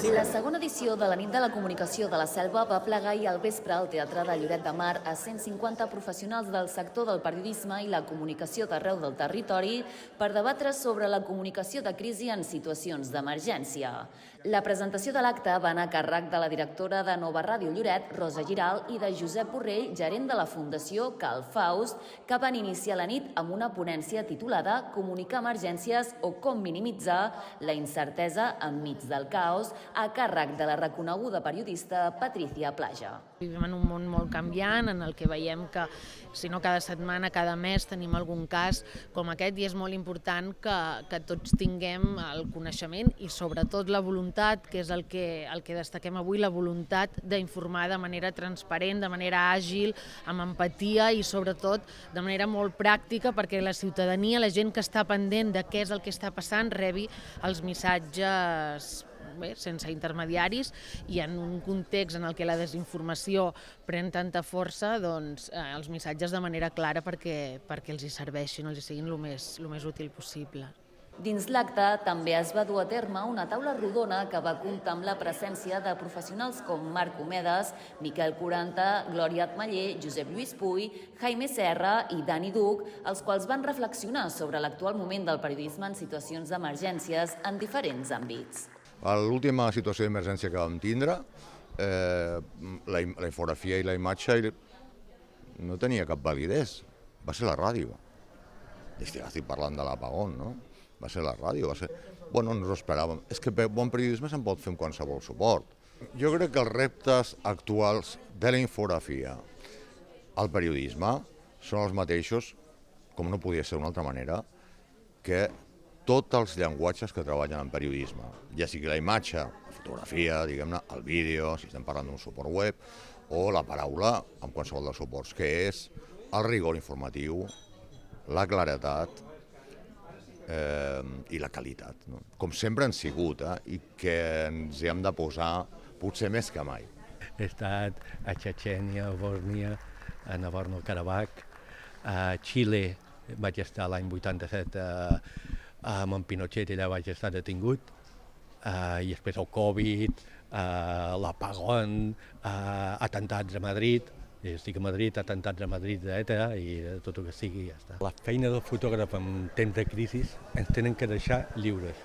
La segona edició de la Nit de la Comunicació de la Selva va plegar ahir al vespre al Teatre de Lloret de Mar a 150 professionals del sector del periodisme i la comunicació d'arreu del territori per debatre sobre la comunicació de crisi en situacions d'emergència. La presentació de l'acte va anar a càrrec de la directora de Nova Ràdio Lloret, Rosa Giral, i de Josep Borrell, gerent de la Fundació Cal Faust, que van iniciar la nit amb una ponència titulada Comunicar emergències o com minimitzar la incertesa enmig del caos, a càrrec de la reconeguda periodista Patricia Plaja. Vivim en un món molt canviant en el que veiem que, si no cada setmana, cada mes tenim algun cas com aquest, i és molt important que tots tinguem el coneixement i sobretot la voluntat, que és el que destaquem avui, la voluntat d'informar de manera transparent, de manera àgil, amb empatia i sobretot de manera molt pràctica perquè la ciutadania, la gent que està pendent de què és el que està passant, rebi els missatges sense intermediaris, i en un context en el que la desinformació pren tanta força, doncs els missatges de manera clara perquè els hi serveixin, els hi siguin el més útil possible. Dins l'acte també es va dur a terme una taula rodona que va comptar amb la presència de professionals com Marc Omedes, Miquel Quaranta, Glòria Atmaller, Josep Lluís Puy, Jaime Serra i Dani Duc, els quals van reflexionar sobre l'actual moment del periodisme en situacions d'emergències en diferents àmbits. A l'última situació d'emergència que vam tindre, la infografia i la imatge no tenia cap validesa. Va ser la ràdio. Estic parlant de l'apagón, no? Va ser la ràdio, Bueno, no ens ho esperàvem. És que bon periodisme se'n pot fer amb qualsevol suport. Jo crec que els reptes actuals de la infografia al periodisme són els mateixos, com no podia ser d'una altra manera, que tots els llenguatges que treballen en periodisme, ja sigui la imatge, la fotografia, diguem-ne, el vídeo, si estem parlant d'un suport web, o la paraula amb qualsevol dels suports, que és el rigor informatiu, la claredat i la qualitat, no? Com sempre han sigut, i que ens hi hem de posar potser més que mai. He estat a Txetxènia, a Bòsnia, a Nagorno-Karabakh, a Xile, vaig estar l'any 87 amb en Pinochet, allà vaig estar detingut, i després el Covid, l'apagón, atentats a Madrid, estic a Madrid, atentats a Madrid, etc., i tot el que sigui, ja està. La feina del fotògraf en temps de crisi ens tenen que deixar lliures.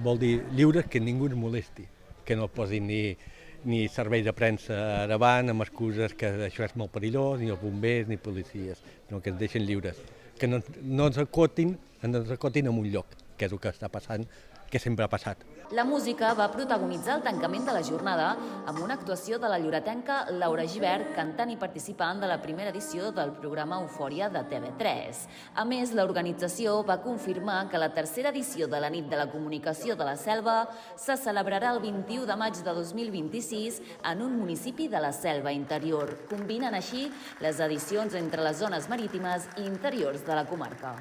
Vol dir lliures que ningú ens molesti, que no posin ni serveis de premsa davant amb excuses que això és molt perillós, ni els bombers ni policies, sinó que ens deixen lliures, que no ens acotin en un lloc, que és el que està passant, que sempre ha passat. La música va protagonitzar el tancament de la jornada amb una actuació de la lloretenca Laura Gibert, cantant i participant de la primera edició del programa Eufòria de TV3. A més, l'organització va confirmar que la tercera edició de la Nit de la Comunicació de la Selva se celebrarà el 21 de maig de 2026 en un municipi de la Selva Interior, combinant així les edicions entre les zones marítimes i interiors de la comarca.